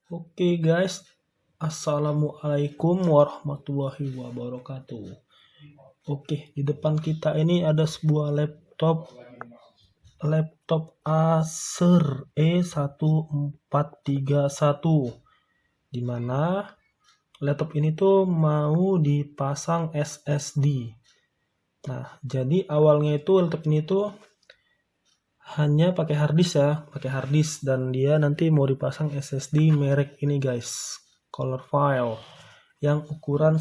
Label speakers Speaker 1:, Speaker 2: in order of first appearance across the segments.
Speaker 1: Oke guys, Assalamualaikum warahmatullahi wabarakatuh. Oke, di depan kita ini ada sebuah laptop Acer E1431, di mana laptop ini tuh mau dipasang SSD. Nah, jadi awalnya itu laptop ini tuh hanya pakai harddisk dan dia nanti mau dipasang SSD merek ini guys, color file yang ukuran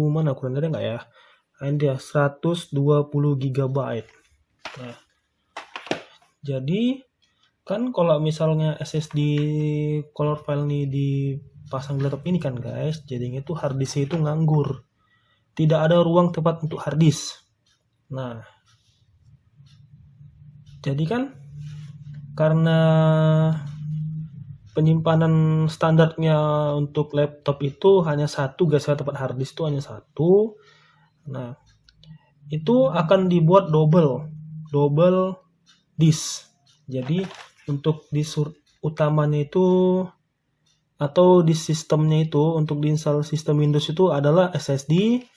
Speaker 1: mana ukuran tadi enggak ya? Ini dia 120 GB. Nah, jadi kan kalau misalnya SSD color file ini dipasang di laptop ini kan guys, jadinya itu harddisknya itu nganggur. Tidak ada ruang tempat untuk harddisk. Nah, jadi kan karena penyimpanan standarnya untuk laptop itu hanya satu guys, tempat harddisk itu hanya satu. Nah, itu akan dibuat double disk. Jadi untuk disk utamanya itu atau di sistemnya itu untuk diinstal sistem Windows itu adalah SSD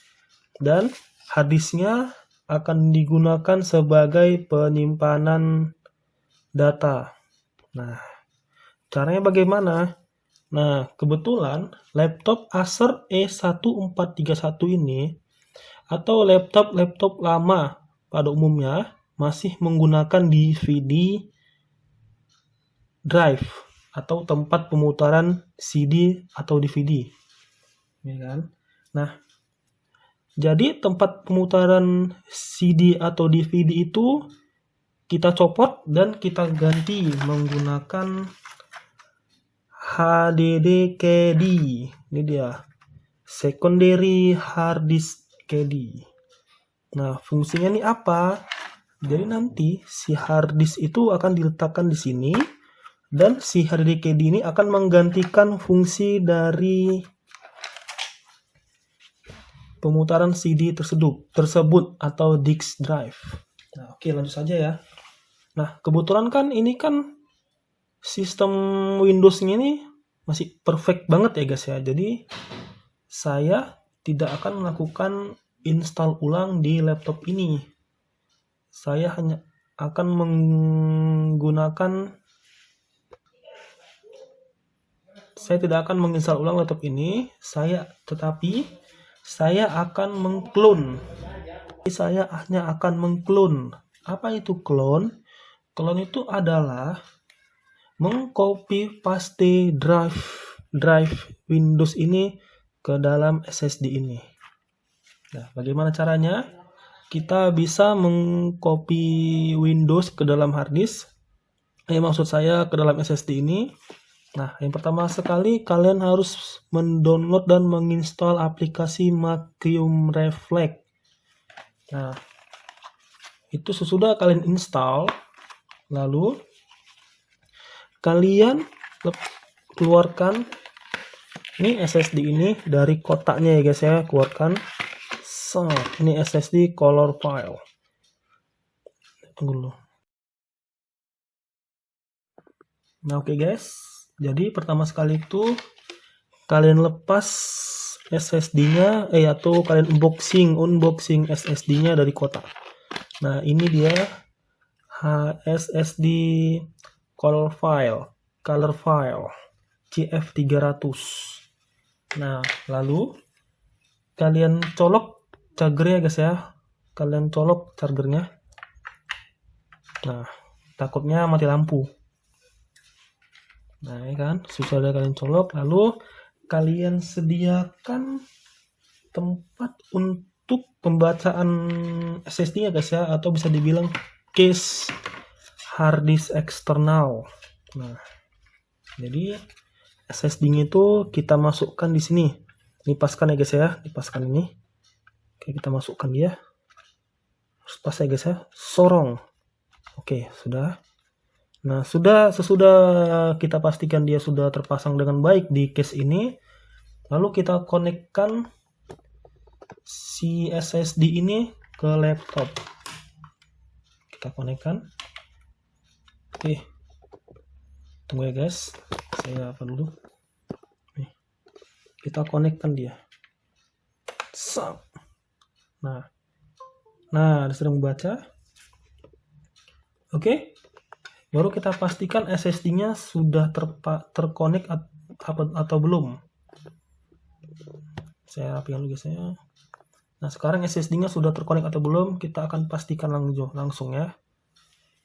Speaker 1: dan harddisknya akan digunakan sebagai penyimpanan data. Nah, caranya bagaimana? Nah, kebetulan laptop Acer E1431 ini atau laptop lama pada umumnya masih menggunakan DVD drive atau tempat pemutaran CD atau DVD. Ya kan? Nah, jadi tempat pemutaran CD atau DVD itu kita copot dan kita ganti menggunakan HDD CD. Ini dia, secondary hard disk CD. Nah, fungsinya ini apa? Jadi nanti si hard disk itu akan diletakkan di sini dan si HDD CD ini akan menggantikan fungsi dari pemutaran CD tersebut atau disk drive. Nah, oke, lanjut saja ya. Nah, kebetulan kan ini kan sistem Windows-nya ini masih perfect banget ya guys ya. Jadi saya tidak akan melakukan install ulang di laptop ini. Saya hanya akan tidak akan menginstal ulang laptop ini. Tetapi saya akan mengclone. Saya hanya akan mengclone. Apa itu clone? Clone itu adalah mengcopy paste drive Windows ini ke dalam SSD ini. Nah, bagaimana caranya? Kita bisa mengcopy Windows ke dalam harddisk. Maksud saya ke dalam SSD ini. Nah, yang pertama sekali kalian harus mendownload dan menginstal aplikasi Macrium Reflex. Nah, itu sesudah kalian install, lalu kalian keluarkan ini SSD ini dari kotaknya ya guys ya, keluarkan. Ini SSD color file. Tunggu dulu. Nah, oke guys. Jadi pertama sekali itu kalian lepas SSD-nya atau kalian unboxing SSD-nya dari kotak. Nah, ini dia SSD color file CF300. Nah, lalu kalian colok chargernya guys ya. Kalian colok chargernya. Nah, takutnya mati lampu. Nah, ya kan, sudah kalian colok, lalu kalian sediakan tempat untuk pembacaan SSD-nya guys ya, atau bisa dibilang case hard disk eksternal. Nah, jadi SSD-nya itu kita masukkan di sini. Dipaskan ya guys ya, dipaskan ini. Oke, kita masukkan dia. Harus pas ya guys ya, sorong. Oke, sudah. Nah, sesudah kita pastikan dia sudah terpasang dengan baik di case ini, lalu kita konekkan si SSD ini ke laptop. Kita konekkan. Oke, tunggu ya guys, Saya apa dulu? Nih, kita konekkan dia. Sap. Nah, sedang membaca. Oke. Baru kita pastikan SSD-nya sudah terkonek atau belum. Saya rapikan dulu guys ya. Nah, sekarang SSD-nya sudah terkonek atau belum, kita akan pastikan langsung ya.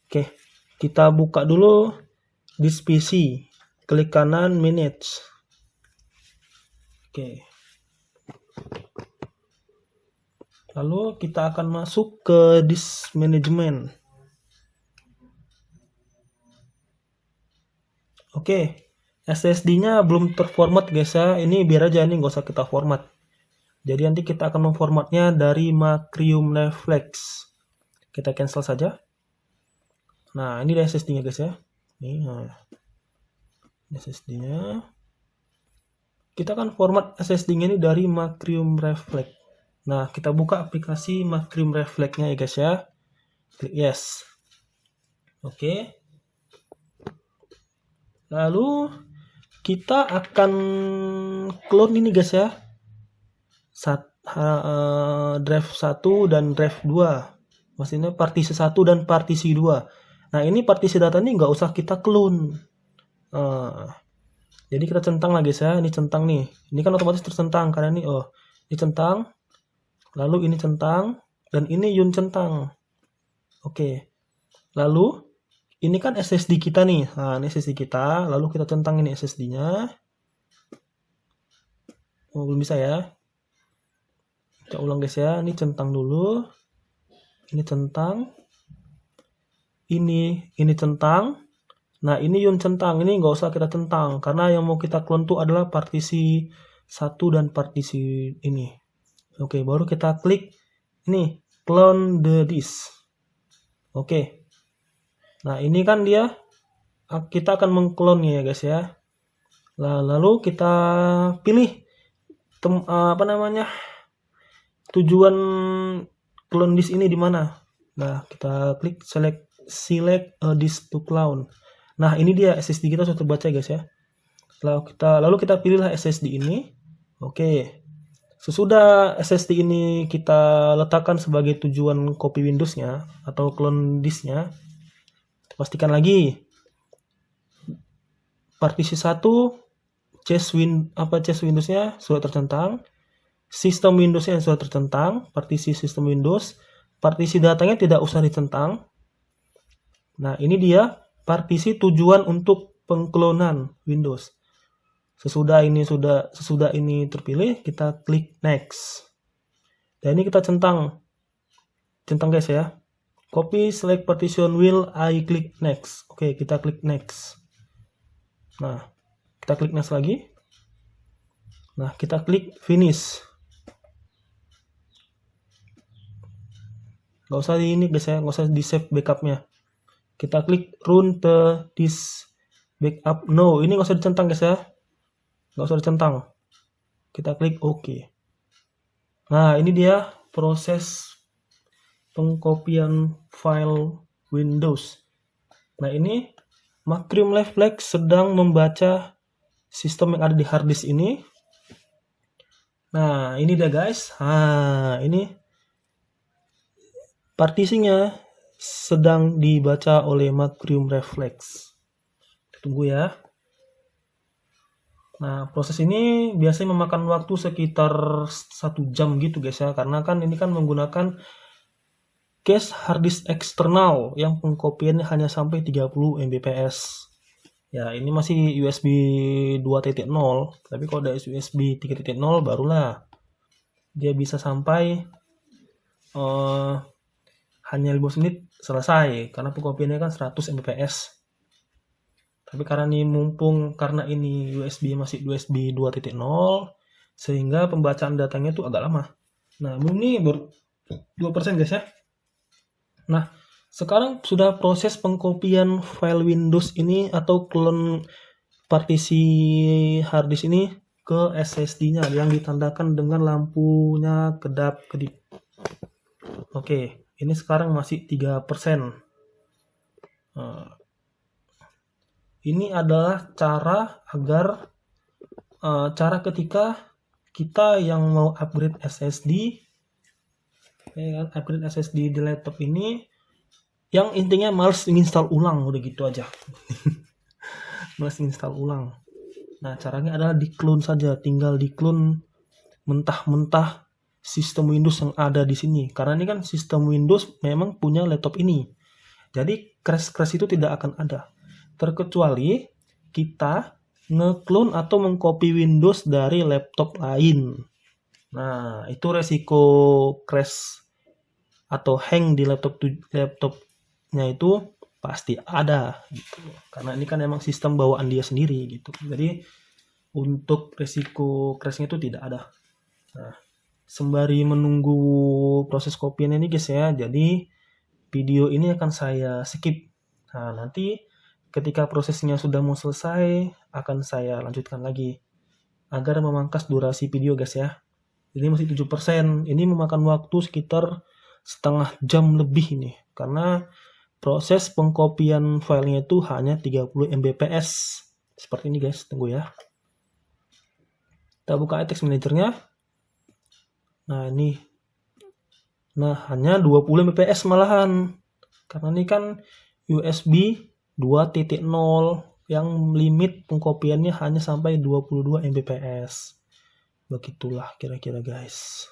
Speaker 1: Oke, kita buka dulu disk PC. Klik kanan manage. Oke. Lalu kita akan masuk ke disk management. Oke, SSD-nya belum terformat guys ya. Ini biar aja, ini nggak usah kita format. Jadi nanti kita akan memformatnya dari Macrium Reflex. Kita cancel saja. Nah, ini SSD-nya guys ya. Ini SSD-nya. Kita akan format SSD-nya ini dari Macrium Reflex. Nah, kita buka aplikasi Macrium Reflex-nya ya guys ya. Klik yes. Oke. Lalu kita akan clone ini guys ya. Drive 1 dan drive 2. Maksudnya partisi 1 dan partisi 2. Nah, ini partisi data ini nggak usah kita clone. Jadi kita centang lah guys ya. Ini centang nih. Ini kan otomatis tercentang karena ini ini centang. Lalu ini centang dan ini yun centang. Oke. Lalu ini kan SSD kita nih. Nah, ini SSD kita. Lalu kita centang ini SSD-nya. Belum bisa ya. Kita ulang guys ya. Ini centang dulu. Ini centang. Ini centang. Nah, ini yun centang. Ini nggak usah kita centang. Karena yang mau kita clone itu adalah partisi 1 dan partisi ini. Oke, baru kita klik ini. Clone the disk. Oke. Nah, ini kan dia, kita akan mengklonnya ya guys ya. Lalu kita pilih tujuan clone disk ini di mana. Nah, kita klik select disk to clone. Nah, ini dia SSD kita sudah terbaca guys ya. Lalu kita pilihlah SSD ini. Oke. Sesudah SSD ini kita letakkan sebagai tujuan copy Windows-nya atau clone disk-nya. Pastikan lagi partisi 1 cache Windows-nya sudah tercentang, sistem Windows-nya sudah tercentang, partisi sistem Windows, partisi datanya tidak usah dicentang. Nah, ini dia partisi tujuan untuk pengklonan Windows. Sesudah ini terpilih, kita klik next. Dan ini kita centang guys ya. Copy select partition will I click next. Oke, kita klik next. Nah, kita klik next lagi. Nah, kita klik finish. Nggak usah ini guys ya, nggak usah di save backupnya. Kita klik run the disk backup. No, ini nggak usah dicentang guys ya. Nggak usah dicentang. Kita klik OK. Nah, ini dia proses pengkopian file Windows. Nah, ini Macrium Reflex sedang membaca sistem yang ada di hard disk ini. Nah, ini dia guys. Nah, ini partisinya sedang dibaca oleh Macrium Reflex. Tunggu ya. Nah, proses ini biasanya memakan waktu sekitar 1 jam gitu guys ya. Karena kan ini kan menggunakan case hard disk eksternal yang pengkopiannya hanya sampai 30 Mbps. Ya, ini masih USB 2.0, tapi kalau ada USB 3.0 barulah dia bisa sampai hanya 15 menit selesai karena pengkopiannya kan 100 Mbps. Tapi karena ini USB masih USB 2.0 sehingga pembacaan datanya itu agak lama. Nah, ini baru 2% guys ya. Nah, sekarang sudah proses pengkopian file Windows ini atau clone partisi hard disk ini ke SSD-nya yang ditandakan dengan lampunya kedap-kedip. Oke, ini sekarang masih 3%. ini adalah cara agar cara ketika kita yang mau upgrade SSD, ya kan, upgrade SSD di laptop ini, yang intinya males install ulang, udah gitu aja. Males install ulang. Nah, caranya adalah di clone saja, tinggal di clone mentah-mentah sistem Windows yang ada di sini. Karena ini kan sistem Windows memang punya laptop ini. Jadi crash itu tidak akan ada. Terkecuali kita nge-clone atau mengcopy Windows dari laptop lain. Nah, itu resiko crash atau hang di laptopnya itu pasti ada gitu. Karena ini kan emang sistem bawaan dia sendiri gitu. Jadi untuk resiko crashnya itu tidak ada. Nah, sembari menunggu proses copy ini guys ya, jadi video ini akan saya skip. Nah, nanti ketika prosesnya sudah mau selesai, akan saya lanjutkan lagi agar memangkas durasi video guys ya. Ini masih 7%. Ini memakan waktu sekitar setengah jam lebih ini. Karena proses pengkopian filenya itu hanya 30 Mbps. Seperti ini guys, tunggu ya. Kita buka iText Manager-nya. Nah, ini. Nah, hanya 20 Mbps malahan. Karena ini kan USB 2.0 yang limit pengkopiannya hanya sampai 22 Mbps. Begitulah kira-kira guys.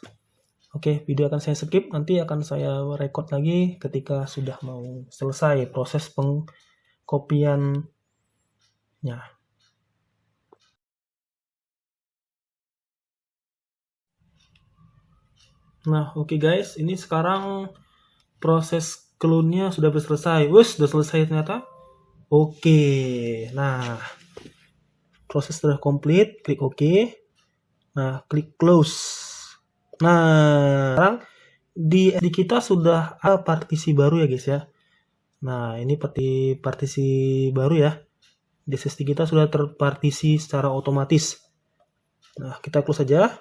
Speaker 1: Oke, video akan saya skip, nanti akan saya record lagi ketika sudah mau selesai proses pengkopiannya. Nah, oke guys, ini sekarang proses clone-nya sudah selesai. Sudah selesai ternyata. Oke, nah proses sudah komplit, klik OK. Nah, klik close. Nah, sekarang di kita sudah ada partisi baru ya guys ya. Nah, ini partisi baru ya. Di SSD kita sudah terpartisi secara otomatis. Nah, kita close saja.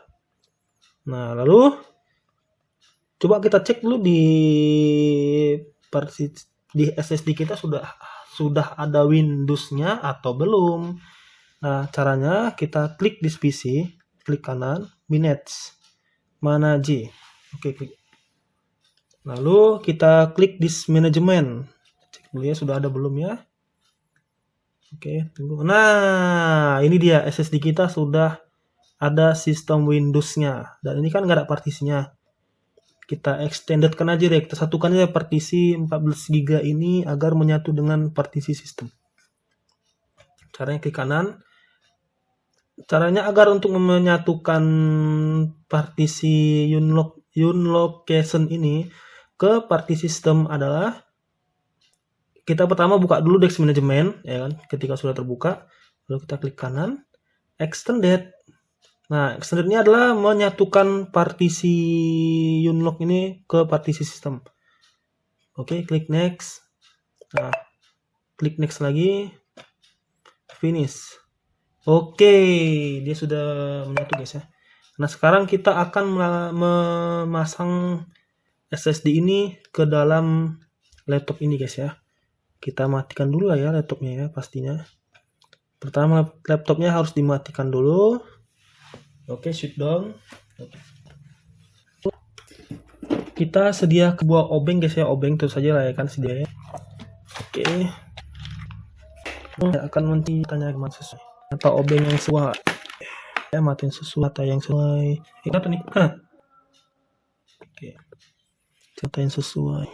Speaker 1: Nah, lalu coba kita cek dulu di SSD kita sudah ada Windows-nya atau belum. Nah, caranya kita klik di PC, klik kanan, Manage, Oke, klik. Lalu kita klik Disk Management. Cek dulu ya, sudah ada belum ya? Oke, tunggu. Nah, ini dia SSD kita sudah ada sistem Windows-nya. Dan ini kan nggak ada partisinya. Kita extendedkan aja deh, kita satukan aja partisi 14 GB ini agar menyatu dengan partisi sistem. Caranya klik kanan. Caranya agar untuk menyatukan partisi Unlocation ini ke partisi sistem adalah kita pertama buka dulu Disk Management ya kan. Ketika sudah terbuka, lalu kita klik kanan, Extended. Nah, extendednya adalah menyatukan partisi Unlock ini ke partisi sistem. Oke, klik next. Nah, klik next lagi. Finish. Oke, dia sudah menyatu guys ya. Nah, sekarang kita akan memasang SSD ini ke dalam laptop ini guys ya. Kita matikan dulu lah ya laptopnya ya pastinya. Pertama laptopnya harus dimatikan dulu. Oke, shutdown. Kita sedia sebuah obeng guys ya, obeng terus saja lah ya kan sedia ya. Oke. Akan tanya kemana sesuai atau obeng yang sesuai. Ya, matiin sesuatu yang sesuai. Kita tuh nih. Oke. Cerita yang sesuai.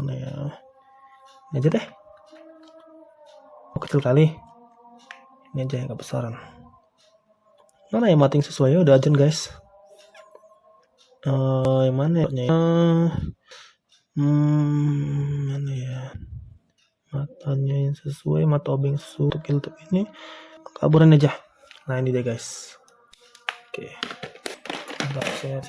Speaker 1: Mana ya? Ini aja deh. Kecil kali. Ini aja yang kebesaran. Mana yang mating sesuai ya, udah ajan guys. Yang mana ya? Mana ya? Matanya yang sesuai, mata obeng sesuai untuk ini. Kaburan aja. Nah, ini deh guys. Oke. Saya